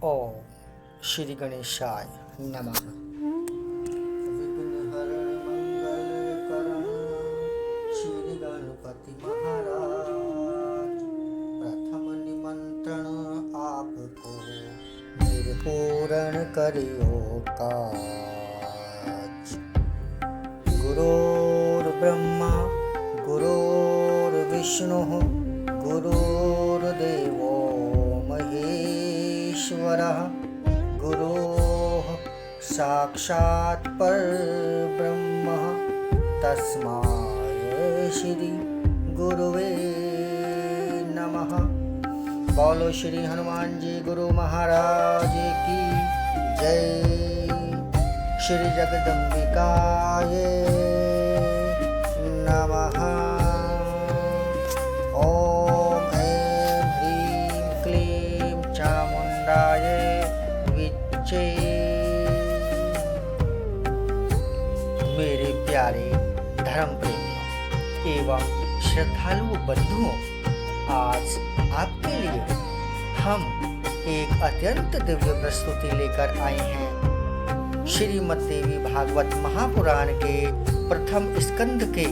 ओम श्री गणेशाय नमः। विघ्नहरण मंगल करण श्री गणपति महाराज, प्रथम निमंत्रण आपको मेरे पूर्ण करियो काज। गुरुर्ब्रह्मा गुरुर्विष्णुः गुरुर्देवो महेश्वरः, गुरुः साक्षात् परब्रह्म, तस्मै श्री गुरुवे नमः। बोलो श्री हनुमान जी गुरु महाराज की जय। श्री जगदम्बिकाय नमः। ओम ऐं ह्रीं क्लीं चामुण्डाय विच्चे। मेरे प्यारे धर्म प्रेमियों एवं श्रद्धालु बंधुओं, आज आपके लिए हम एक अत्यंत दिव्य प्रस्तुति लेकर आए हैं। श्रीमद् देवी भागवत महापुराण के प्रथम स्कंध के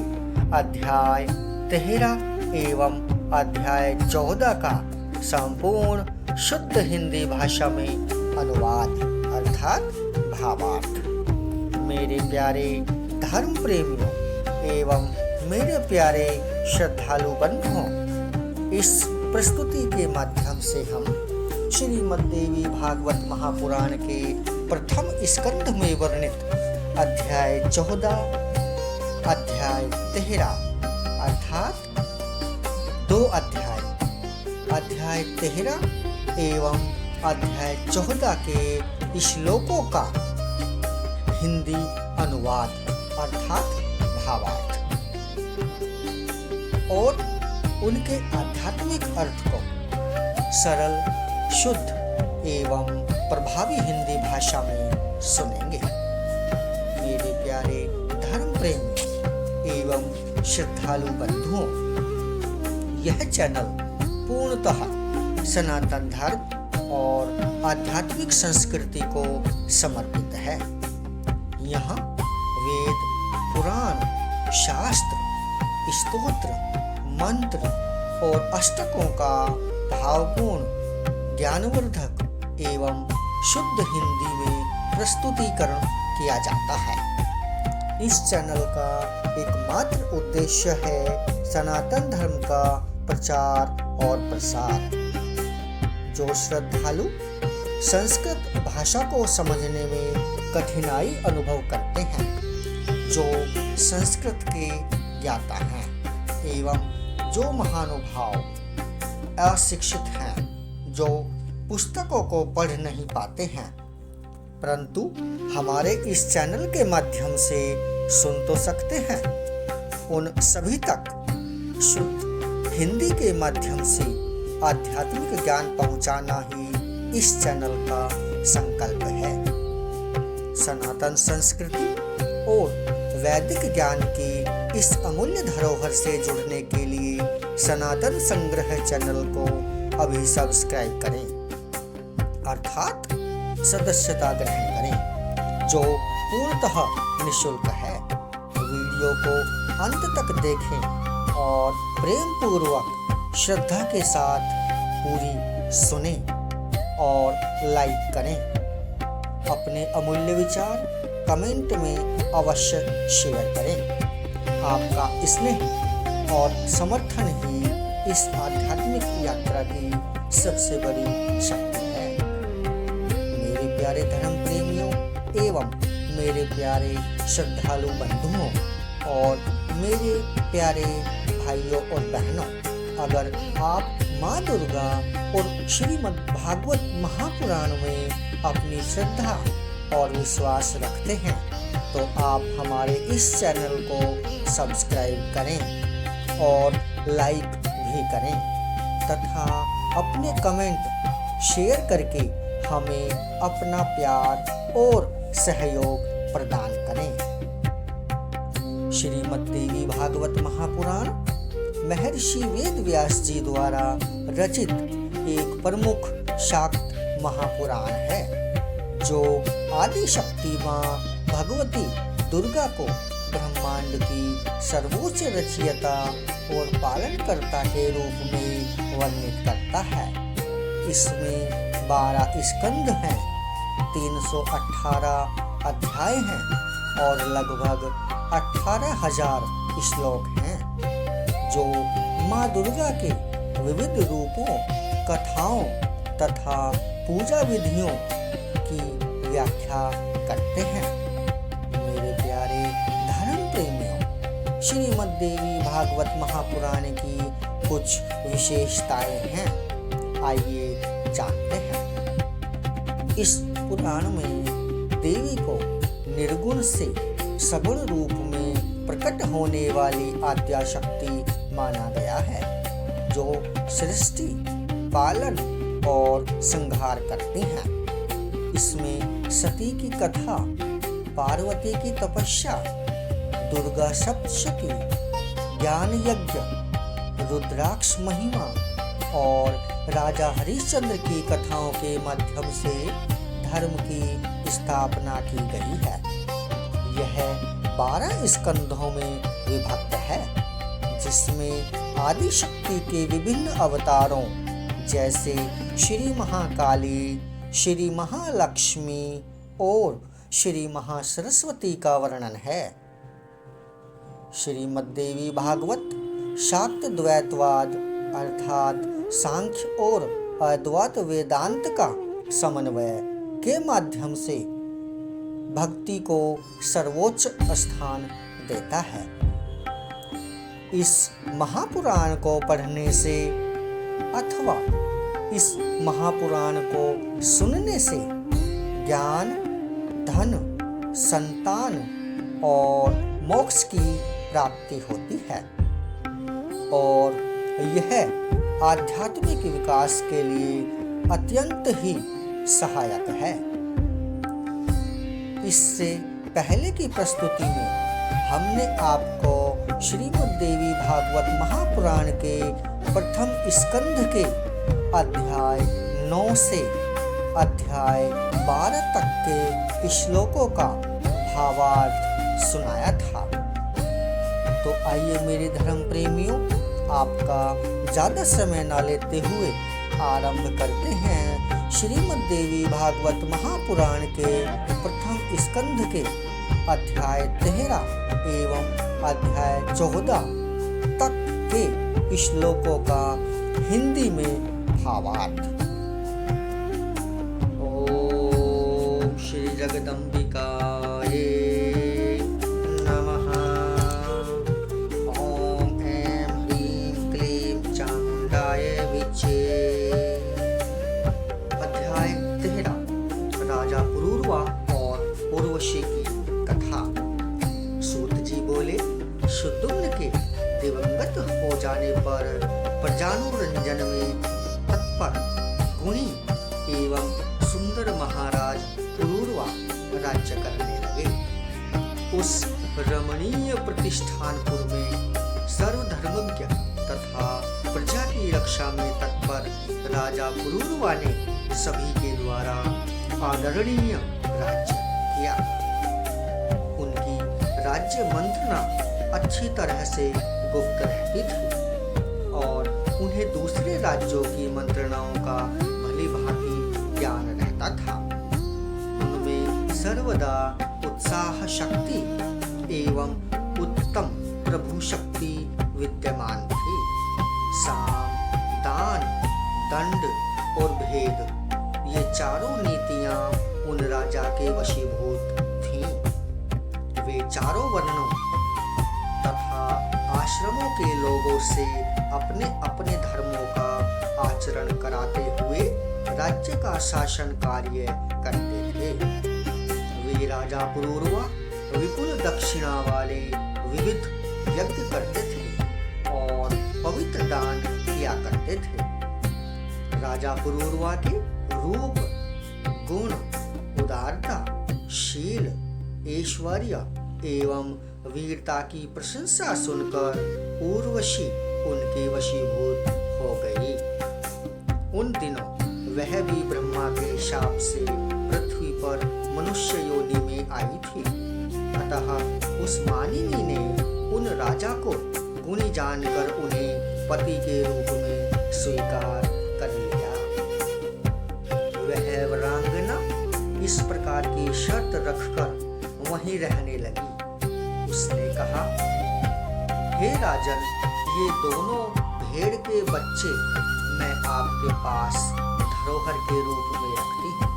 अध्याय 13 एवं अध्याय 14 का संपूर्ण शुद्ध हिंदी भाषा में अनुवाद अर्थात भावार्थ। मेरे प्यारे धर्म प्रेमियों एवं मेरे प्यारे श्रद्धालु बंधुओं, इस प्रस्तुति के माध्यम से हम श्रीमद् देवी भागवत महापुराण के प्रथम स्कंध में वर्णित अध्याय 14, अध्याय 13 अर्थात 2 अध्याय 13 एवं अध्याय 14 के श्लोकों का हिंदी अनुवाद अर्थात भावार्थ और उनके आध्यात्मिक अर्थ को सरल, शुद्ध एवं प्रभावी हिंदी भाषा में सुनेंगे। मेरे प्यारे धर्म प्रेमी एवं श्रद्धालु बंधुओं, यह चैनल पूर्णतः सनातन धर्म और आध्यात्मिक संस्कृति को समर्पित है। यहाँ वेद, पुराण, शास्त्र, स्तोत्र, मंत्र और अष्टकों का भावपूर्ण, ज्ञानवर्धक एवं शुद्ध हिंदी में प्रस्तुतिकरण किया जाता है। इस चैनल का एकमात्र उद्देश्य है सनातन धर्म का प्रचार और प्रसार। जो श्रद्धालु संस्कृत भाषा को समझने में कठिनाई अनुभव करते हैं, जो संस्कृत के ज्ञाता हैं एवं जो महानुभाव अशिक्षित हैं, जो पुस्तकों को पढ़ नहीं पाते हैं परंतु हमारे इस चैनल के माध्यम से सुन तो सकते हैं, उन सभी तक शुद्ध हिंदी के माध्यम से आध्यात्मिक ज्ञान पहुंचाना ही इस चैनल का संकल्प है। सनातन संस्कृति और वैदिक ज्ञान की इस अमूल्य धरोहर से जुड़ने के लिए सनातन संग्रह चैनल को अभी सब्सक्राइब करें अर्थात सदस्यता ग्रहण करें, जो पूर्णतः निःशुल्क है। वीडियो को अंत तक देखें और प्रेम पूर्वक श्रद्धा के साथ पूरी सुनें और लाइक करें। अपने अमूल्य विचार कमेंट में अवश्य शेयर करें। आपका स्नेह और समर्थन ही इस आध्यात्मिक यात्रा की सबसे बड़ी शक्ति है। मेरे प्यारे धर्म प्रेमियों एवं मेरे प्यारे श्रद्धालु बंधुओं और मेरे प्यारे भाइयों और बहनों, अगर आप माँ दुर्गा और श्रीमद् भागवत महापुराण में अपनी श्रद्धा और विश्वास रखते हैं तो आप हमारे इस चैनल को सब्सक्राइब करें और लाइक भी करें तथा अपने कमेंट शेयर करके हमें अपना प्यार और सहयोग प्रदान करें। श्रीमद् देवी भागवत महापुराण महर्षि वेद व्यास जी द्वारा रचित एक प्रमुख शाक्त महापुराण है, जो आदि शक्ति माँ भगवती दुर्गा को ब्रह्मांड की सर्वोच्च रचयिता और पालनकर्ता के रूप में वर्णित करता है। इसमें 12 स्कंद हैं, 318 अध्याय हैं और लगभग 18,000 श्लोक हैं, जो माँ दुर्गा के विविध रूपों, कथाओं तथा पूजा विधियों की व्याख्या करते हैं। मेरे प्यारे धर्म प्रेमियों, श्रीमद् देवी भागवत महापुराण की कुछ विशेषताएं हैं, आइए जानते हैं। इस पुराण में देवी को निर्गुण से सगुण रूप में प्रकट होने वाली आद्याशक्ति माना गया है, जो सृष्टि, पालन और संहार करती हैं। इसमें सती की कथा, पार्वती की तपस्या, दुर्गा सप्तशती, ज्ञान यज्ञ, रुद्राक्ष महिमा और राजा हरिश्चंद्र की कथाओं के माध्यम से धर्म की स्थापना की गई है। यह 12 स्कंधों में विभक्त है, जिसमें आदि शक्ति के विभिन्न अवतारों जैसे श्री महाकाली, श्री महालक्ष्मी और श्री महासरस्वती का वर्णन है। श्रीमद्देवी भागवत शाक्त द्वैतवाद अर्थात सांख्य और अद्वैत वेदांत का समन्वय के माध्यम से भक्ति को सर्वोच्च स्थान देता है। इस महापुराण को पढ़ने से अथवा इस महापुराण को सुनने से ज्ञान, धन, संतान और मोक्ष की प्राप्ति होती है और यह आध्यात्मिक विकास के लिए अत्यंत ही सहायक है। इससे पहले की प्रस्तुति में हमने आपको श्रीमद् देवी भागवत महापुराण के प्रथम स्कंध के अध्याय 9 से अध्याय 12 तक के श्लोकों का भावार्थ सुनाया था। तो आइए मेरे धर्म प्रेमियों, आपका ज्यादा समय न लेते हुए आरंभ करते हैं श्रीमद् देवी भागवत महापुराण के प्रथम स्कंध के अध्याय 13 एवं अध्याय 14 तक के श्लोकों का हिंदी में भावार्थ। ओम श्री जगदम्बिकाय नमः। ओम ऐं ह्रीं क्लीं चामुण्डाय विचे। अध्याय 13 राजा पुरूरवा और उर्वशी की कथा। सूत जी बोले, शुद्दुम्न के दिवंगत हो जाने पर प्रजानुरंजन में तत्पर गुणी एवं सुंदर महाराज पुरूरवा राज्य करने लगे। उस रमणीय प्रतिष्ठानपुर में सर्वधर्मज्ञ तथा प्रजा की रक्षा में तत्पर राजा पुरूरवा ने सभी के द्वारा आदरणीय राज्य किया। उनकी राज्य मंत्रणा अच्छी तरह से गुप्त रहती थी और उन्हें दूसरे राज्यों की मंत्रणाओं का भली भांति ज्ञान रहता था। उनमें सर्वदा उत्साह शक्ति एवं उत्तम प्रभु शक्ति विद्यमान थी। साम, दान, दंड और भेद, ये चारों नीतियां उन राजा के वशीभूत थीं। वे चारों वर्णों तथा आश्रमों के लोगों से अपने अपने धर्मों का आचरण कराते हुए राज्य का शासन कार्य करते थे। वे राजा पुरूरवा विपुल दक्षिणा वाले विविध यज्ञ करते थे और पवित्र दान किया करते थे। राजा पुरूरवा के रूप, गुण, उदारता, शील, ऐश्वर्य एवं वीरता की प्रशंसा सुनकर उर्वशी उनके वशीभूत हो गई। उन दिनों वह भी ब्रह्मा के शाप से पृथ्वी पर मनुष्य योनि में आई थी। अतः उस मानिनी ने उन राजा को गुणी जानकर उन्हें पति के रूप में स्वीकार कर लिया। वह वरांगना इस प्रकार की शर्त रखकर वहीं रहने लगी। उसने कहा, हे राजन, ये दोनों भेड़ के बच्चे मैं आपके पास धरोहर के रूप में रखती हूँ।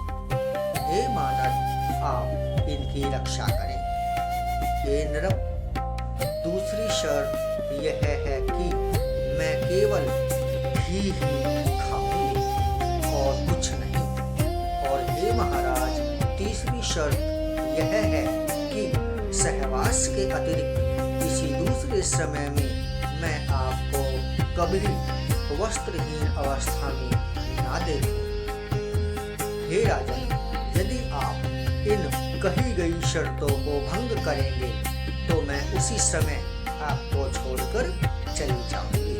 हे मानव, आप इनकी रक्षा करें। हे नरक, दूसरी शर्त यह है कि मैं केवल घी ही खाऊंगी और कुछ नहीं। और हे महाराज, तीसरी शर्त यह है कि सहवास के अतिरिक्त किसी दूसरे समय में मैं आपको कभी वस्त्रहीन अवस्था में ना देखूं। हे राजन, यदि आप इन कही गई शर्तों को भंग करेंगे तो मैं उसी समय आपको छोड़कर चली जाऊंगी।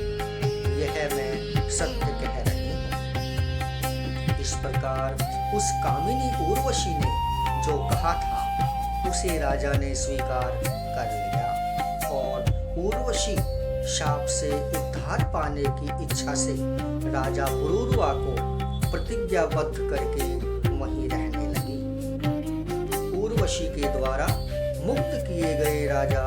यह मैं सत्य कह रही हूँ। इस प्रकार उस कामिनी उर्वशी ने जो कहा था उसे राजा ने स्वीकार कर लिया और उर्वशी शाप से उद्धार पाने की इच्छा से राजा पुरूरवा को प्रतिज्ञाबद्ध करके वहीं रहने लगी। उर्वशी के द्वारा मुक्त किए गए राजा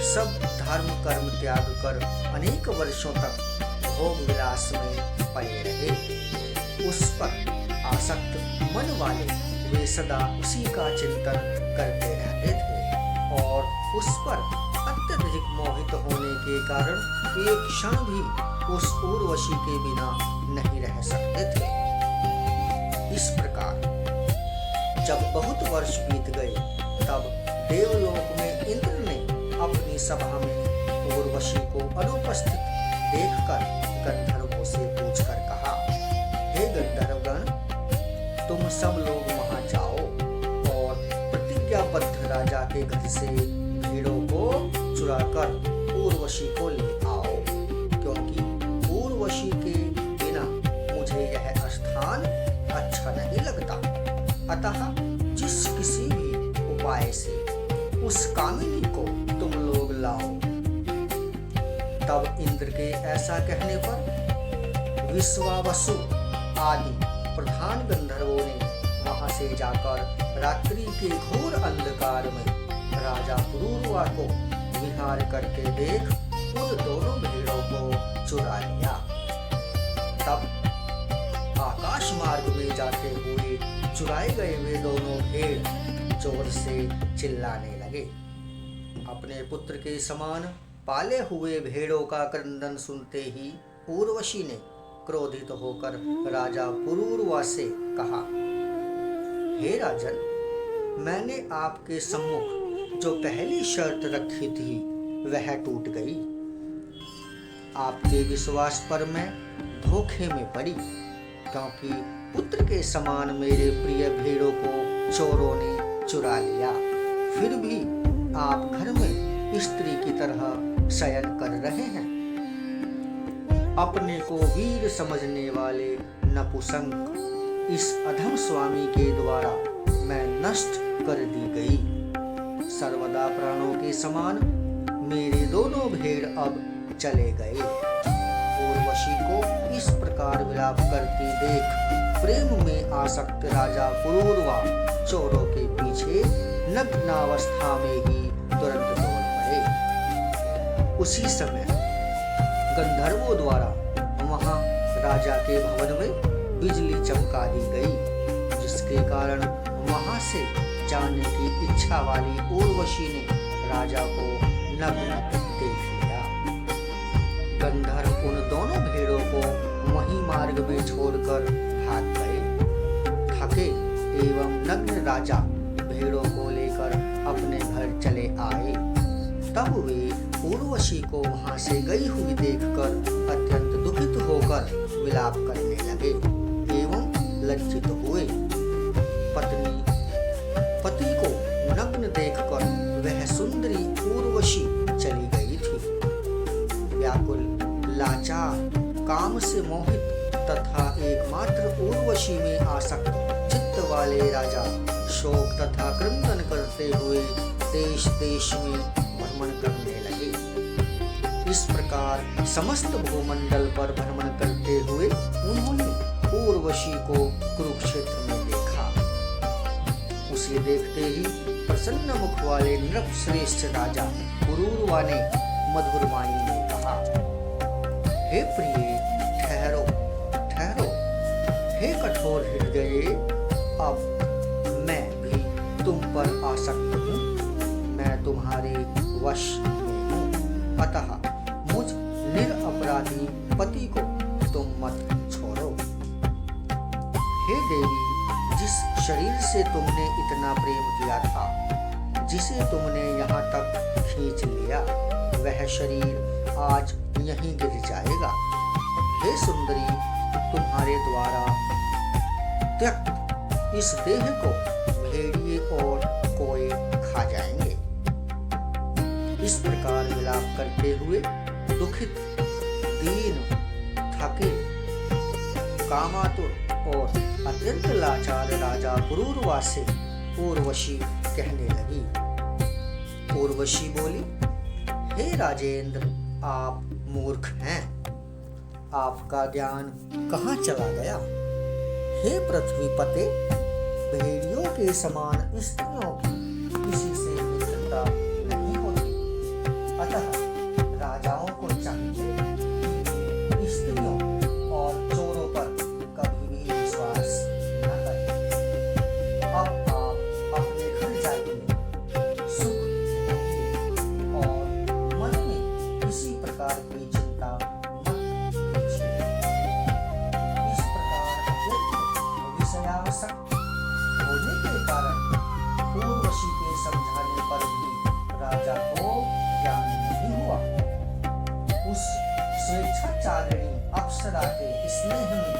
सब धर्म कर्म त्याग कर अनेक वर्षों तक भोग विलास में पड़े रहे। उस पर आसक्त मन वाले वे सदा उसी का चिंतन करते रहते थे और उस पर अत्यधिक मोहित होने के कारण एक क्षण भी उस उर्वशी के बिना नहीं रह सकते थे। इस प्रकार जब बहुत वर्ष बीत गए तब देवलोक में इंद्र ने अपनी सभा में उर्वशी को अनुपस्थित देखकर गंधर्वों से पूछकर कहा, हे गंधर्वगण, तुम सब लोग वहां जाओ और प्रतिज्ञाबद्ध राजा के घर से भेड़ों को चुराकर उर्वशी को ले आओ, क्योंकि उर्वशी के बिना मुझे यह स्थान अच्छा नहीं लगता। अतः जिस किसी भी उपाय से उस कामिनी को तुम लोग लाओ। तब इंद्र के ऐसा कहने पर विश्वावसु आदि प्रधान गंधर्वों ने वहां से जाकर रात्रि के घोर अंधकार में राजा पुरूरवा को विहार करके देख उन दोनों भेड़ों को चुरा लिया। तब आकाश मार्ग में जाते हुए चुराए गए वे दोनों भेड़ जोर से चिल्लाने लगे। अपने पुत्र के समान पाले हुए भेड़ों का क्रंदन सुनते ही उर्वशी ने क्रोधित होकर राजा पुरूरवा से कहा, हे राजन, मैंने आपके सम्मुख जो पहली शर्त रखी थी वह टूट गई। आपके विश्वास पर मैं धोखे में पड़ी, क्योंकि पुत्र के समान मेरे प्रिय भेड़ों को चोरों ने चुरा लिया। फिर भी आप घर में स्त्री की तरह शयन कर रहे हैं। अपने को वीर समझने वाले नपुंसक इस अधम स्वामी के द्वारा मैं नष्ट कर दी गई। सर्वदा प्राणों के समान मेरे दोनों भेड़ अब चले गए। उर्वशी को इस प्रकार विलाप करती देख प्रेम में आसक्त राजा पुरूरवा चोरों के पीछे नग्नावस्था में ही तुरंत दौड़ पड़े। उसी समय गंधर्वों द्वारा वहां राजा के भवन में बिजली चमका दी गई, जिसके कारण वहां से जाने की इच्छा वाली उर्वशी ने राजा को नग्न देख लिया। गंधर्व उन दोनों भेड़ों को वहीं मार्ग में छोड़कर भाग गए। थके एवं नग्न राजा भेड़ों को लेकर अपने घर चले आए। तब वे उर्वशी को वहां से गई हुई देखकर अत्यंत दुखित होकर विलाप करने लगे एवं लज्जित हुए। पति को नग्न देखकर वह सुंदरी उर्वशी चली गई थी। व्याकुल, लाचार, काम से मोहित तथा एकमात्र उर्वशी में आसक्त चित्त वाले राजा शोक तथा क्रंदन करते हुए देश देश में भ्रमण करने लगे। इस प्रकार समस्त भूमंडल पर भ्रमण करते हुए उन्होंने उर्वशी को कुरुक्षेत्र में देखा। उसे देखते ही प्रसन्न मुख वाले नृपश्रेष्ठ राजा पुरूरवा ने मधुर वाणी में कहा, हे प्रिय, ठहरो ठहरो। हे कठोर हृदय, अब मैं भी तुम पर आसक्त हूँ, मैं तुम्हारे वश में हूँ। अतः मुझ निरपराधी पति को तुम मत छोड़ो। हे देवी, जिस शरीर से तुमने इतना प्रेम किया था, जिसे तुमने यहाँ तक खींच लिया, वह शरीर आज यहीं गिर जाएगा। हे सुंदरी, तुम्हारे द्वारा त्यक्त इस देह को भेड़िए और कोए खा जाएंगे। इस प्रकार विलाप करते हुए दुखित, दीन, थके, कामातुर और अत्यंत लाचार राजा पुरूरवा से उर्वशी कहने लगी। उर्वशी बोली, हे राजेंद्र, आप मूर्ख हैं, आपका ज्ञान कहाँ चला गया? हे पृथ्वीपते, भेड़ियों के समान स्त्रियों की किसी से मित्रता नहीं होती। अतः राजाओं को चाहिए कि स्त्रियों और चोरों पर कभी भी विश्वास न करें। अब आप अपने घर जाइए, सुख भोगिए और मन में किसी प्रकार की चिंता मत कीजिए। इस प्रकार विषयासक्त होने के कारण उर्वशी के समझाने पर भी राजा को ज्ञान नहीं हुआ। उस स्वेच्छाचारिणी अप्सरा के स्नेह में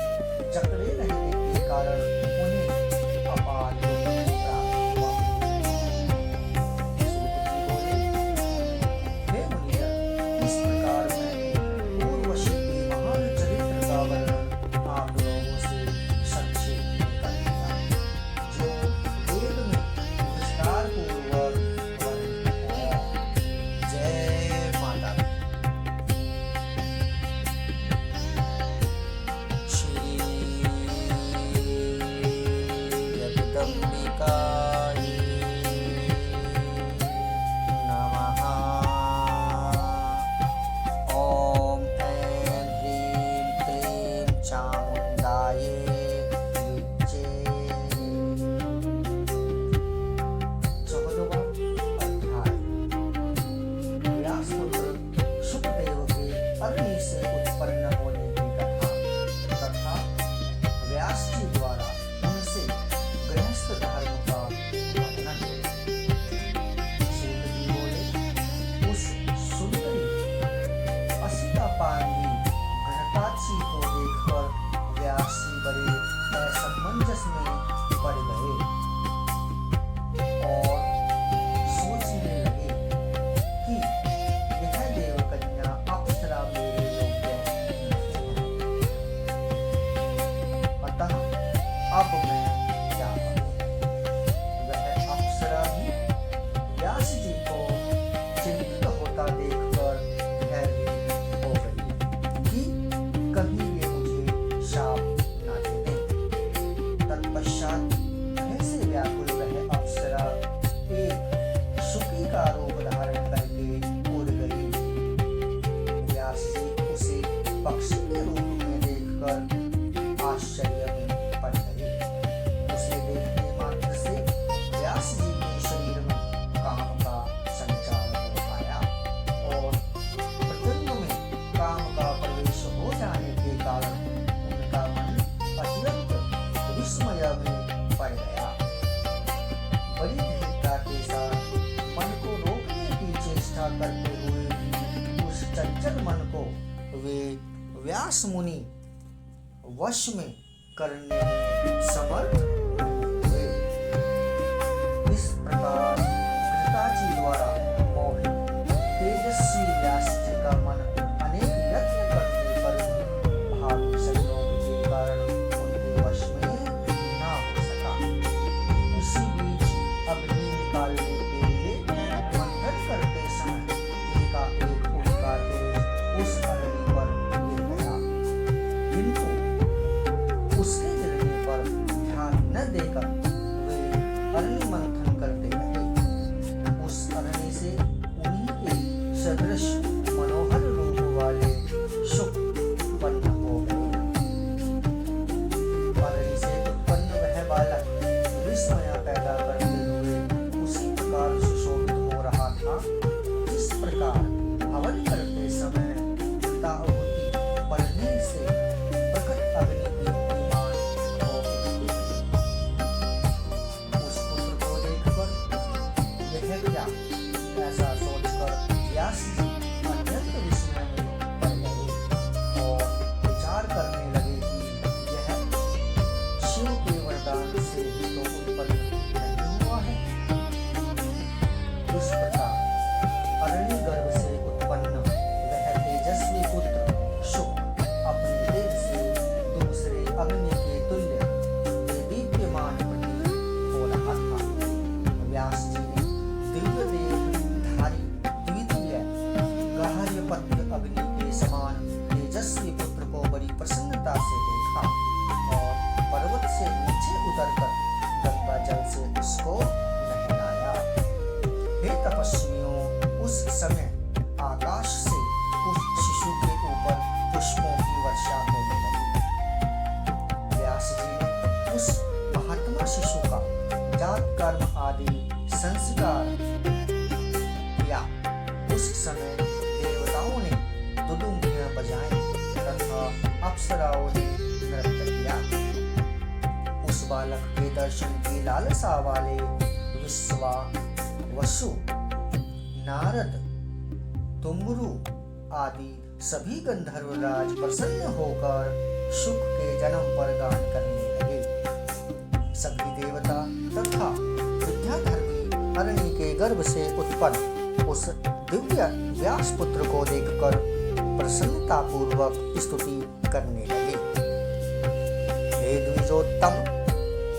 जकड़े रहने के कारण उन्हें अपार दुख प्राप्त हुआ। सूत जी बोले, हे मुनिवर, इस प्रकार मैंने उर्वशी के महान चरित्र का वर्णन आप लोगों से संक्षेप में कर दिया, जो वेद में विस्तार पूर्वक वर्णित है। जय माता दी। श्री जगदम्बिकायै नमः। ओम ऐं ह्रीं क्लीं चामुण्डायै विच्चे। 14वां अध्याय। व्यासपुत्र शुकदेव के अग्नि से उत्पन्न होने की कथा तथा व्यास जी द्वारा उनसे गृहस्थ धर्म का वर्णन। सूत जी बोले, उस सुंदरी असितापांगी घृताक्षी को देखकर व्यास जी बड़े असमंजस में पड़ गए और सोचने लगे कि यह देवकन्या अप्सरा मेरे योग्य नहीं है। अतः अब मैं क्या करूं? वह अप्सरा भी व्यास जी को चिंतित होता देखकर भयभीत हो गई कि कहीं ये मुझे शाप न दे दें। तत्पश्चात भय से व्याकुल वह अप्सरा एक शुकी का रूप धारण करके उड़ गई। व्यास जी उसे पक्षी के रूप में देखकर आश्चर्य में पड़ गए। उसे देखने मात्र से व्यास जी के शरीर में काम का संचार हो आया और प्रतिबिंब में काम का प्रवेश हो जाने के कारण उनका मन अत्यंत विस्मय में पड़ गया। बड़ी दृढ़ता के साथ मन को रोकने की चेष्टा करते हुए भी उस चंचल मन को वे व्यास मुनि वश में करने में समर्थ हुए। इस प्रकार घृताची द्वारा मोहित तेजस्वी व्यास जी का मन अनेक यत्न करने पर भी भावी संयोग के देकर वे अरण्य मंथन करते रहे। उस अरण्य से उन्हीं के सदृश मनोहर रूप वाले शुक उत्पन्न हो गए। अरण्य से उत्पन्न वह बालक विस्मय पैदा करते हुए उसी प्रकार सुशोभित हो रहा था जिस प्रकार हवन करते समय ताहुति पड़ने से प्रकट अग्नि दीप्तिमान हो उठती थी। उस पुत्र को देखकर यह क्या, ऐसा सोचकर व्यास जी अत्यंत विस्मय में पड़ गए और विचार करने लगे कि यह शिव के वरदान से ही तो उत्पन्न नहीं हुआ है। इस प्रकार अरण्य गर्भ से उत्पन्न वह तेजस्वी पुत्र शुक अपने तेज से दूसरे अग्नि के तुल्य दीप्यमान प्रतीत हो रहा था। व्यास जी ने दिव्य देहधारी द्वितीय गार्हपत्य अग्नि के समान तेजस्वी पुत्र को बड़ी प्रसन्नता से देखा और पर्वत से नीचे उतरकर गंगा जल से उसको नहलाया। हे तपस्वियों, उस समय आकाश से उस शिशु के ऊपर पुष्पों की वर्षा होने लगी। व्यास जी ने उस महात्मा शिशु का जात कर्म आदि संस्कार किया। उस समय देवताओं ने दुदुम्बियां बजाई तथा अप्सराओं ने नृत्य किया। उस बालक के दर्शन की लालसा वाले विश्वा, वसु, नारद, तुम्बरु आदि सभी गंधर्वराज प्रसन्न होकर शुक के जन्म पर गान करने लगे। सभी देवता तथा विद्याधर्मी अरण्य के गर्भ से उत्पन्न उस दिव्य व्यास पुत्र को देखकर प्रसन्नता पूर्वक स्तुति करने लगे। हे द्विजोत्तम,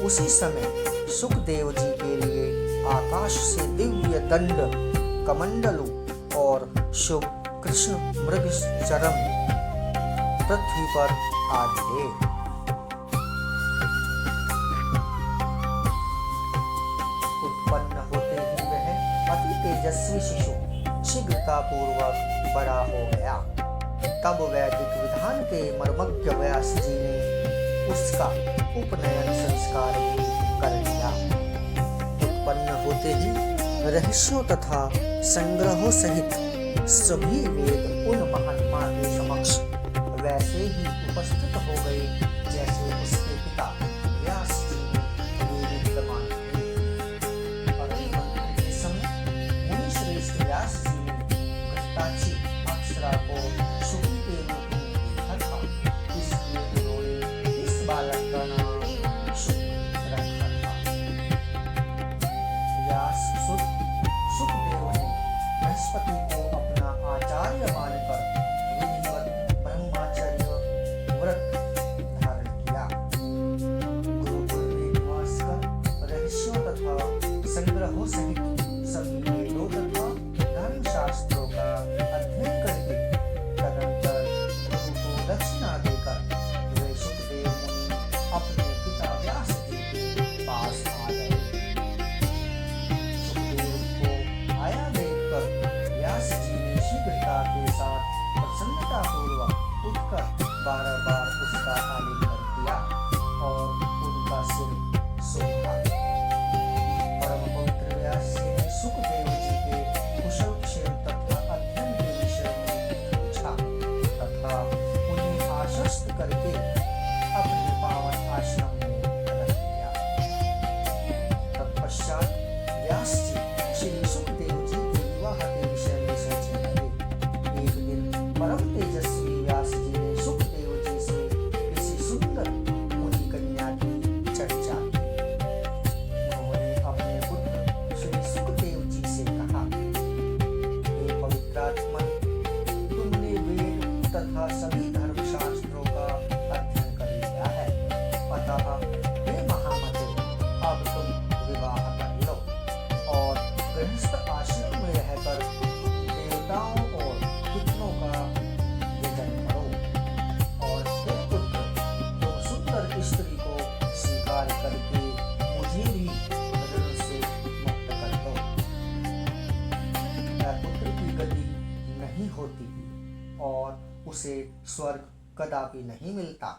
उसी समय सुखदेव जी के लिए आकाश से दिव्य दंड, कमंडलु और शुभ कृष्ण मृग चरम पृथ्वी पर आ गिरे। उत्पन्न होते ही वह अति तेजस्वी शिशु शीघ्रता पूर्वक बड़ा हो गया। तब वैदिक विधान के मर्मज्ञ व्यास जी ने उसका उपनयन संस्कार भी कर दिया। उत्पन्न होते ही रहस्यों तथा संग्रहों सहित सभी वेद उन महात्मा के समक्ष वैसे ही उपस्थित हो गए जैसे उसके पिता व्यास जी ने विद्यमान थे। अरण्य मंथन के समय मुनि श्रेष्ठ व्यास जी ने घृताची अप्सरा को शुक्र के रूप में देखा था, इसलिए उन्होंने इस बालक का नाम शुक्र रखा था। व्यास सुखदेव ने बृहस्पति को अपना आचार्य मानकर विधिवत ब्रह्मचर्य व्रत धारण किया। गुरुकुल में निवास कर रहस्यों तथा संग्रहों सहित सभी वेदों तथा धर्मशास्त्रों का अध्ययन करके तदनंतर गुरु को दक्षिणा देकर वे सुखदेव मुनि अपने पिता व्यास जी के पास आ गए। सुखदेव को आया देखकर व्यास जी ने शीघ्रता के साथ प्रसन्नता पूर्वक उठकर बार उसका आलिंगन किया और उनका सिर सोखा। परम पवित्र व्यास जी ने सुखदेव जी के कुशल क्षेम तथा अध्ययन के विषय में पूछा तथा उन्हें आश्वस्त करके अपने पावन आश्रम में रख दिया। तत्पश्चात व्यास जी श्री सुखदेव जी के विवाह के विषय में सोचने लगे। एक दिन परम तेजस्वी व्यास जी ने सुखदेव जी से किसी सुंदर मुनि कन्या की चर्चा की। उन्होंने अपने पुत्र श्री सुखदेव जी से कहा, हे पवित्रात्मन, तुमने वेद तथा सभी धर्मशास्त्रों का अध्ययन कर लिया है, अतः हे महामते, अब तुम विवाह कर लो और गृहस्थ आश्रम में रहकर देवताओं और पितरों का यजन करो। और हे पुत्र, तुम सुंदर स्त्री को स्वीकार करके मुझे भी ऋण से मुक्त कर दो। पुत्र की गति नहीं होती और उसे स्वर्ग कदापि नहीं मिलता।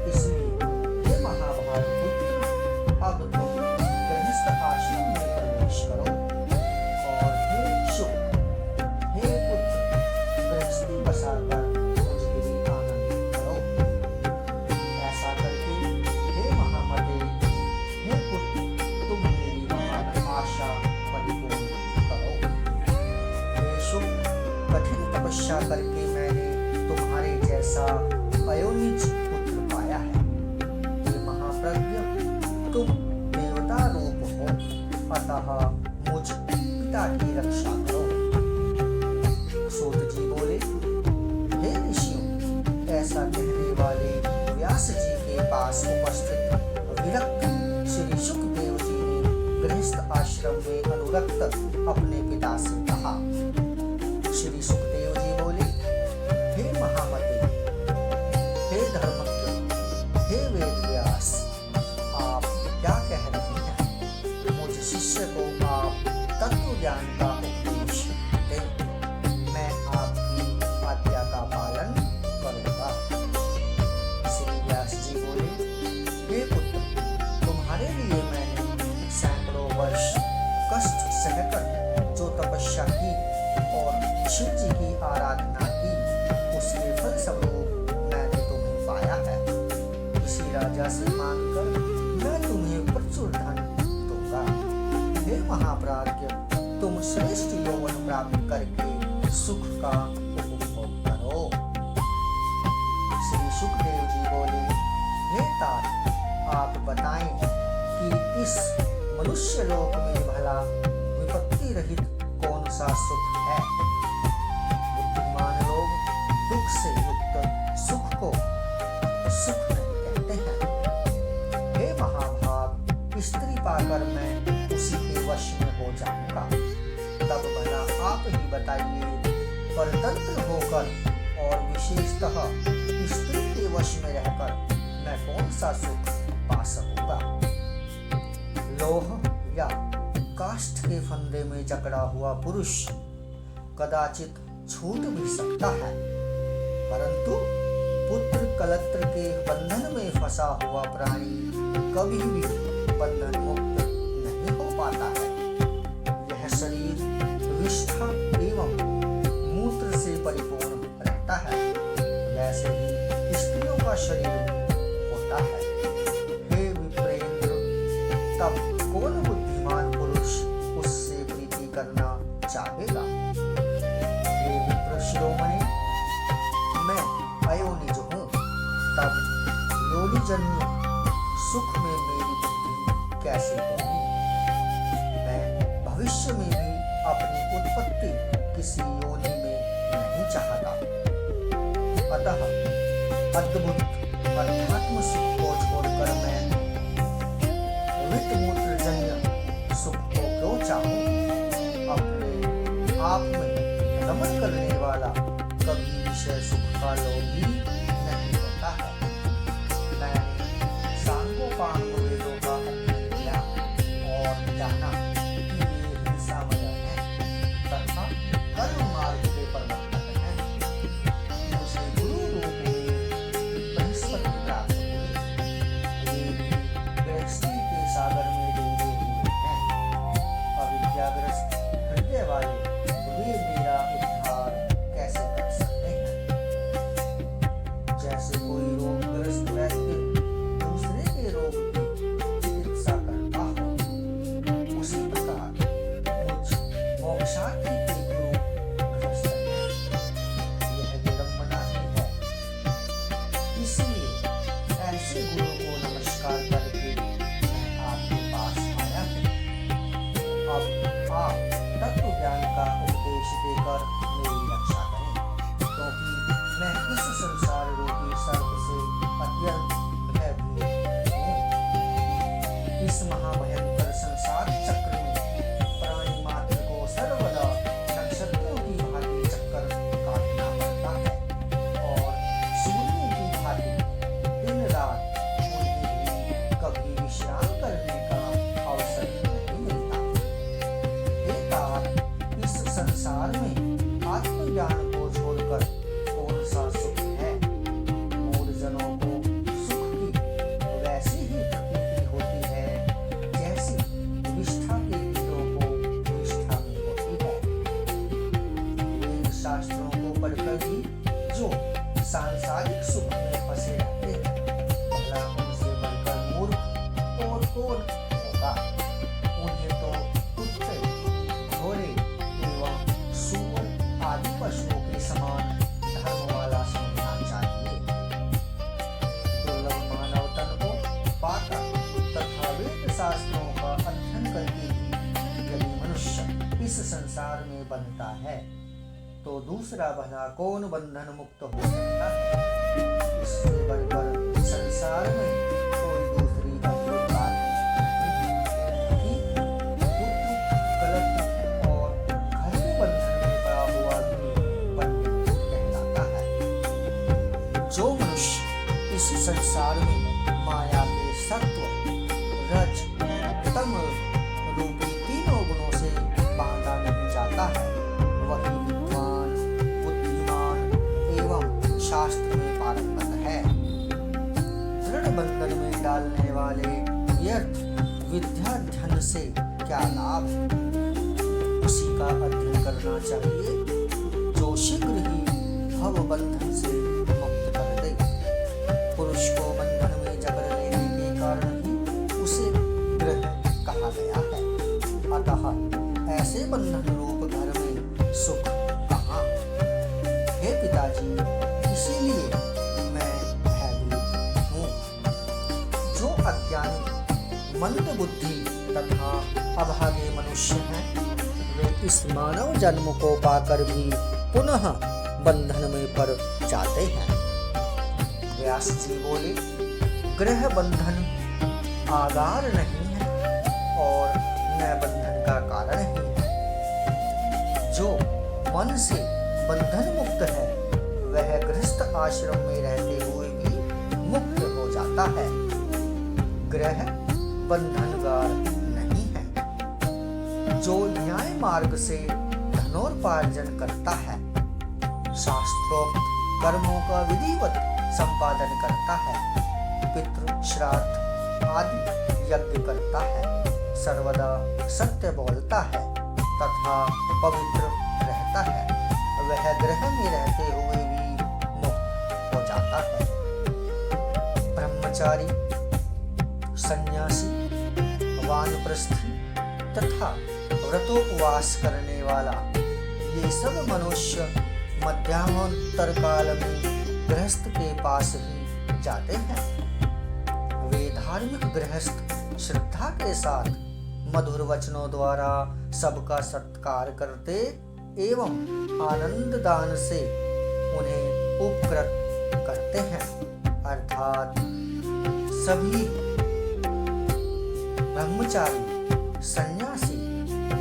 इसलिए हे महाभाग पुत्र, अब तुम गृहस्थ आश्रम में प्रवेश करो और हे शुक, हे पुत्र, गृहस्थी बसाकर मुझे भी आनंदित करो। ऐसा करके हे महामते, हे पुत्र, तुम मेरी महान आशा परिपूर्ण करो। हे शुक, कठिन तपस्या करके मैंने तुम्हारे जैसा अयोनिज पुत्र पाया है। हे महाप्रज्ञ, तुम देवता रूप हो, अतः मुझ पिता की रक्षा करो। सूत जी बोले, हे ऋषियों, ऐसा कहने वाले व्यास जी के पास उपस्थित विरक्त श्री शुकदेव जी ने गृहस्थ आश्रम में अनुरक्त अपने पिता से कहा। श्री सुखदेव जी बोले, हे महामते, हे धर्मज्ञ, हे वेदव्यास, आप क्या कह रहे हैं? मुझ शिष्य को आप तत्व ज्ञान का उपदेश दें, मैं आपकी आज्ञा का पालन करूंगा। श्री व्यास जी बोले, हे पुत्र, तुम्हारे लिए मैंने सैकड़ों वर्ष कष्ट सहकर जो तपस्या की और शिव जी की आराधना की, उसके फल स्वरूप मैंने तुम्हें पाया है। इसी राजा से मांगकर मैं तुम्हें प्रचुर धन दूंगा। हे महाप्राज्ञ, तुम श्रेष्ठ यौवन प्राप्त करके सुख का उपभोग करो। श्री सुखदेव जी बोले, हे तात, आप बताएं कि इस मनुष्य लोक में भला विपत्ति रहित कौन सा सुख है? बुद्धिमान लोग दुख से युक्त सुख को सुख नहीं कहते हैं। हे महाभाग, स्त्री पाकर मैं उसी के वश में हो जाऊंगा। तब भला आप ही बताइए, परतंत्र होकर और विशेषतः स्त्री के वश में रहकर मैं कौन सा सुख पा सकूंगा? लोह या काष्ठ के फंदे में जकड़ा हुआ पुरुष कदाचित छूट भी सकता है, परंतु पुत्र कलत्र के बंधन में फंसा हुआ प्राणी कभी भी बंधन मुक्त नहीं हो पाता है। यह शरीर विष्ठा एवं मूत्र से परिपूर्ण रहता है, वैसे ही स्त्रियों का शरीर होता है। हे विप्रेंद्र, तब कौन बुद्धिमान पुरुष उससे प्रीति करना चाहेगा? हे विप्र शिरोमणि, मैं अयोनिज हूँ, तब योनिजन्य सुख में मेरी बुद्धि कैसे होगी? मैं भविष्य में भी अपनी उत्पत्ति किसी योनि में नहीं चाहता। अतः अद्भुत अध्यात्म सुख को छोड़कर मैं वित्त मूत्रजन्य सुख को क्यों चाहूं? अपने आप में रमण करने वाला कभी विषय सुख का लोभी नहीं होता है। मैंने सांगोपांग वेदों का अध्ययन किया और जाना कि वे हिंसामय हैं तथा कर्म मार्ग के प्रवर्तक हैं। मुझे गुरु रूप में बृहस्पति प्राप्त हुए, वे भी गृहस्थी के सागर में डूबे हुए हैं। अविद्याग्रस्त हृदय वाले वे मेरा उद्धार कैसे कर सकते हैं? जैसे कोई रोगग्रस्त व्यक्ति दूसरे के रोग की चिकित्सा करता हो, उसी प्रकार मुझ मोक्षार्थी के गुरु गृहस्थ हैं। यह विडंबना ही है। इसलिए ऐसे गुरु को नमस्कार करके मैं आपके पास आया हूँ। अब आप तत्व ज्ञान का उपदेश देकर मेरी रक्षा करें, क्योंकि मैं इस संसार रूपी सर्प से अत्यंत भयभीत हूँ। इस महाभयंकर संसार चक्र में प्राणी मात्र को सर्वदा नक्षत्रों की भांति चक्कर काटना पड़ता है और सूर्य की भांति दिन रात उन्हें भी कभी विश्राम करने कौन होगा? उन्हें तो कुत्ते, घोड़े एवं सूअर आदि पशुओं के समान धर्म वाला समझना चाहिए। दुर्लभ मानव तन को पाकर तथा वेद शास्त्रों का अध्ययन करके भी यदि मनुष्य इस संसार में बनता है तो दूसरा भला कौन बंधन मुक्त हो सकता है? इससे बढ़कर संसार में कोई दूसरी अद्भुत बात नहीं कि पुत्र, कलत्र और घर के बंधन में पड़ा हुआ भी पंडित कहलाता है। जो मनुष्य इस संसार में माया के सत्व, रज, तम रूपी तीनों गुणों से बांधा नहीं जाता है, वही विद्वान, बुद्धिमान एवं शास्त्र में पारंगत है। दृढ़ बंधन में डालने वाले व्यर्थ विद्याध्ययन से क्या लाभ? उसी का अध्ययन करना चाहिए जो शीघ्र ही भव बंधन से मुक्त कर दे। पुरुष को बंधन में जकड़ लेने के कारण ही उसे ग्रह कहा गया है। अतः ऐसे बंधन रूप घर में सुख कहाँ? हे पिताजी, इसीलिए मैं भयभीत हूँ। जो अज्ञानी, मंद बुद्धि तथा अभागे मनुष्य हैं, वे इस मानव जन्म को पाकर भी पुनः बंधन में पड़ जाते हैं। व्यास जी बोले, ग्रह बंधन आधार नहीं है और न बंधन का कारण ही है। जो मन से बंधन मुक्त है वह गृहस्थ आश्रम में रहते हुए भी मुक्त हो जाता है। ग्रह बंधनगार नहीं है। जो न्याय मार्ग से धनोपार्जन करता है, शास्त्रोक्त कर्मों का विधिवत संपादन करता है, पितृ श्राद्ध आदि यज्ञ करता है, सर्वदा सत्य बोलता है तथा पवित्र रहता है, वह ग्रह में रहते हुए भी मुक्त हो जाता है। ब्रह्मचारी, सन्यासी, वानप्रस्थी तथा व्रतोपवास करने वाला ये सब मनुष्य मध्याह्नोत्तर काल में गृहस्थ के पास ही जाते हैं। वे धार्मिक गृहस्थ श्रद्धा के साथ मधुर वचनों द्वारा सबका सत्कार करते एवं आनंद दान से उन्हें उपकृत करते हैं। अर्थात सभी ब्रह्मचारी, सन्यासी,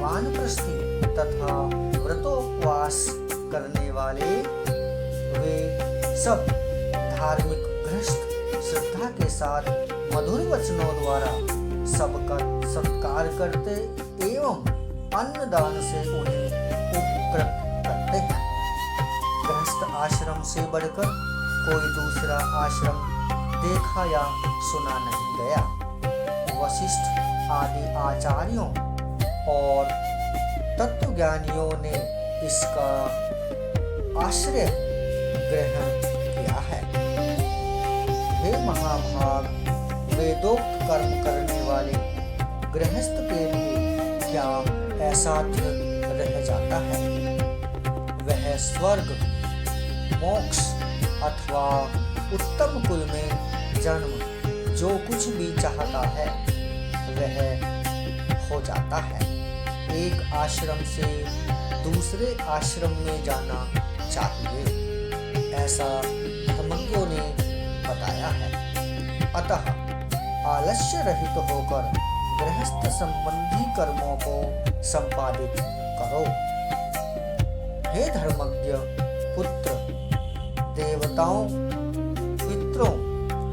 वानप्रस्थी तथा व्रतोपवास करने वाले वे सब धार्मिक गृहस्थ श्रद्धा के साथ मधुर वचनों द्वारा सबका सत्कार करते एवं अन्नदान से उन्हें उपकृत करते हैं। गृहस्थ आश्रम से बढ़कर कोई दूसरा आश्रम देखा या सुना नहीं गया। वशिष्ठ आदि आचार्यों और तत्वज्ञानियों ने इसका आश्रय ग्रहण किया है। हे महाभाग, वेदोक्त कर्म करने वाले गृहस्थ के लिए क्या असाध्य रह जाता है? वह स्वर्ग, मोक्ष अथवा उत्तम कुल में जन्म जो कुछ भी चाहता है वह हो जाता है। एक आश्रम से दूसरे आश्रम में जाना चाहिए, ऐसा धर्मज्ञों ने बताया है। अतः आलस्य रहित होकर गृहस्थ संबंधी कर्मों को संपादित करो। हे धर्मज्ञ पुत्र, देवताओं, पितरों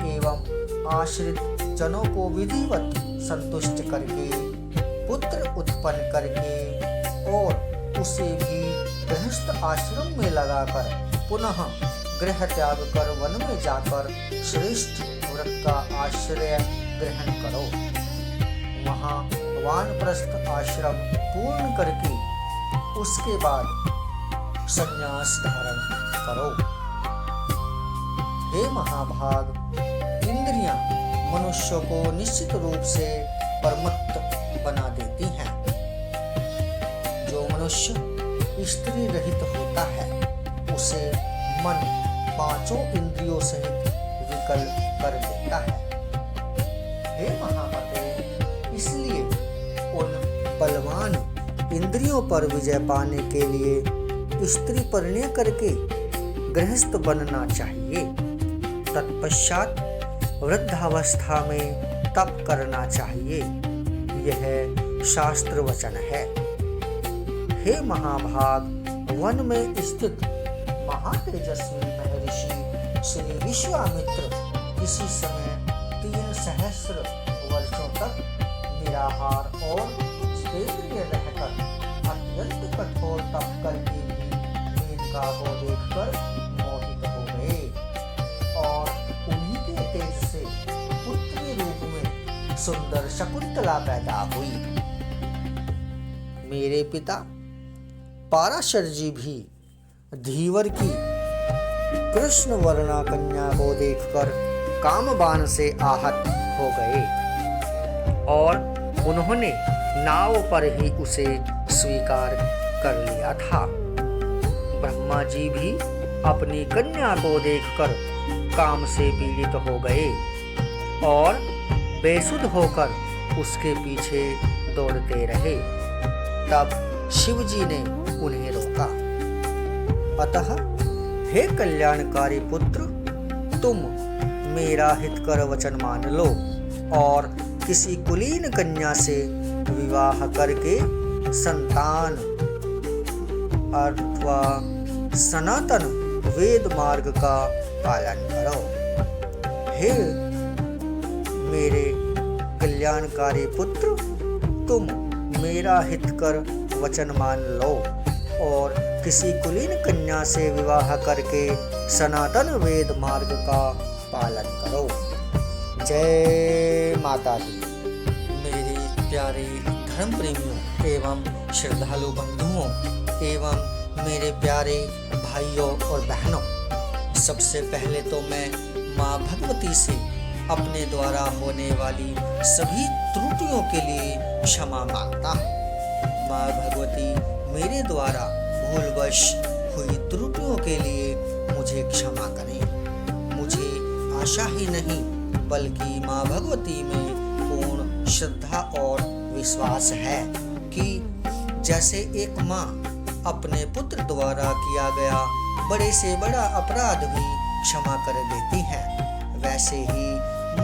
एवं आश्रित जनों को विधिवत संतुष्ट करके, पुत्र उत्पन्न करके और उसे भी गृहस्थ आश्रम में लगाकर पुनः गृह त्याग कर वन में जाकर श्रेष्ठ व्रत का आश्रय ग्रहण करो। वहाँ वानप्रस्थ आश्रम पूर्ण करके उसके बाद संन्यास धारण करो। हे महाभाग, इंद्रियां मनुष्य को निश्चित रूप से प्रमत्त बना देती हैं। जो मनुष्य स्त्री रहित होता है उसे मन पांचों इंद्रियों सहित विकल कर देता है। हे महामते, इसलिए उन बलवान इंद्रियों पर विजय पाने के लिए स्त्री परिणय करके गृहस्थ बनना चाहिए। तत्पश्चात वृद्धावस्था में तप करना चाहिए। यह शास्त्र वचन है। हे महाभाग, वन में स्थित महातेजस्वी महर्षि श्री विश्वामित्र इसी समय 3 सहस्र वर्षों तक निराहार और क्षेत्रीय रहकर अत्यंत कठोर तप करके भी मेनका को देखकर मोहित हो गए और उन्हीं के तेज से पुत्री रूप में सुंदर शकुंतला पैदा हुई। मेरे पिता पाराशर जी भी धीवर की कृष्ण वर्णा कन्या को देखकर कामबाण से आहत हो गए और उन्होंने नाव पर ही उसे स्वीकार कर लिया था। ब्रह्मा जी भी अपनी कन्या को देखकर काम से पीड़ित हो गए और बेसुध होकर उसके पीछे दौड़ते रहे। तब शिव जी ने उन्हें रोका। अतः हे कल्याणकारी पुत्र, तुम मेरा हितकर वचन मान लो और किसी कुलीन कन्या से विवाह करके संतान अथवा सनातन वेद मार्ग का पालन करो। हे मेरे कल्याणकारी पुत्र, तुम मेरा हितकर वचन मान लो और किसी कुलीन कन्या से विवाह करके सनातन वेद मार्ग का पालन करो। जय माता दी। मेरे प्यारे धर्म प्रेमियों एवं श्रद्धालु बंधुओं एवं मेरे प्यारे भाइयों और बहनों, सबसे पहले तो मैं माँ भगवती से अपने द्वारा होने वाली सभी त्रुटियों के लिए क्षमा मांगता हूँ। माँ भगवती मेरे द्वारा भूलवश हुई त्रुटियों के लिए मुझे क्षमा करें। मुझे आशा ही नहीं बल्कि माँ भगवती में पूर्ण श्रद्धा और विश्वास है कि जैसे एक माँ अपने पुत्र द्वारा किया गया बड़े से बड़ा अपराध भी क्षमा कर देती है, वैसे ही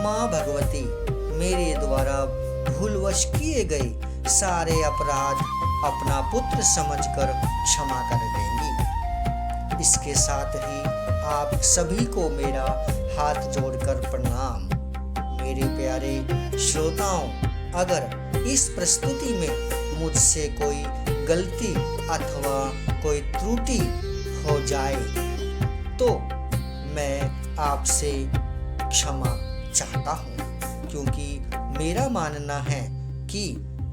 माँ भगवती मेरे द्वारा भूलवश किए गए सारे अपराध अपना पुत्र समझकर क्षमा कर देंगी। इसके साथ ही आप सभी को मेरा हाथ जोड़कर प्रणाम। मेरे प्यारे श्रोताओं, अगर इस प्रस्तुति में मुझसे कोई गलती अथवा कोई त्रुटि हो जाए तो मैं आपसे क्षमा चाहता हूँ, क्योंकि मेरा मानना है कि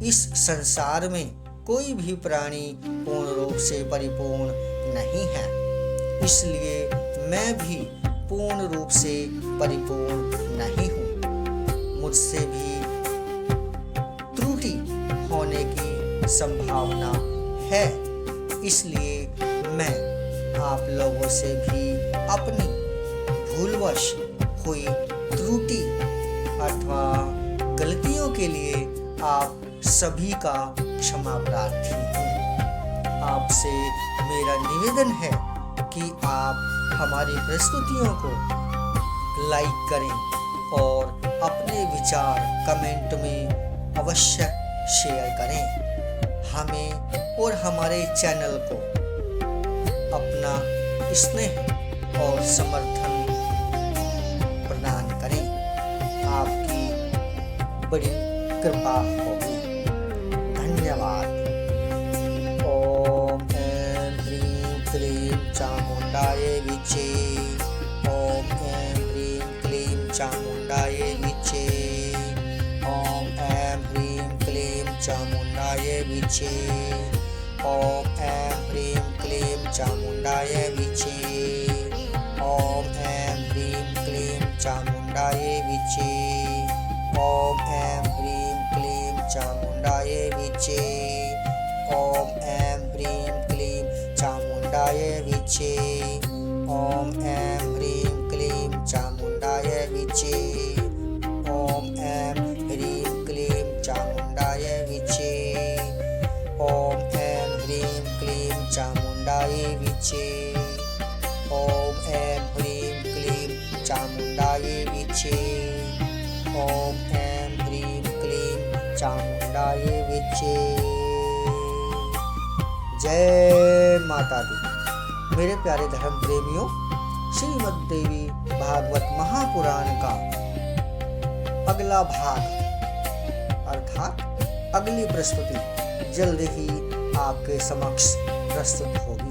इस संसार में कोई भी प्राणी पूर्ण रूप से परिपूर्ण नहीं है, इसलिए मैं भी पूर्ण रूप से परिपूर्ण नहीं हूँ। मुझसे भी त्रुटि होने की संभावना है, इसलिए मैं आप लोगों से भी अपनी भूलवश हुई त्रुटि अथवा गलतियों के लिए आप सभी का क्षमा प्रार्थी हूँ। आपसे मेरा निवेदन है कि आप हमारी प्रस्तुतियों को लाइक करें और अपने विचार कमेंट में अवश्य शेयर करें। हमें और हमारे चैनल को अपना स्नेह और समर्थन प्रदान करें। आपकी बड़ी कृपा होगी। धन्यवाद। ओम ऐं ह्रीं क्लीं चामुंडाय विचे। ओम ऐं ह्रीं क्लीं चामुंडाय विचे। ओम ऐं ह्रीं क्लीं चामुंडाय विचे। ओम ऐं ह्रीं क्लीं चामुंडाय विचे। ओम ऐं ह्रीं क्लीं चामुंडाय विचे। ओम ऐं ह्रीं क्लीं चामुण्डायै विचे। ओम ऐं ह्रीं क्लीं चामुण्डायै विचे। ओम ऐं ह्रीं क्लीं चामुण्डायै विचे। ओम ऐं ह्रीं क्लीं चामुण्डायै विचे। ओम ऐं ह्रीं क्लीं चामुण्डायै विचे। ओम ऐं ह्रीं क्लीं चामुण्डायै विचे। ओम ऐं ह्रीं क्लीं चामुण्डायै विचे। जय माता दी। मेरे प्यारे धर्म प्रेमियों, श्रीमद् देवी भागवत महापुराण का अगला भाग अर्थात अगली प्रस्तुति जल्द ही आपके समक्ष प्रस्तुत होगी।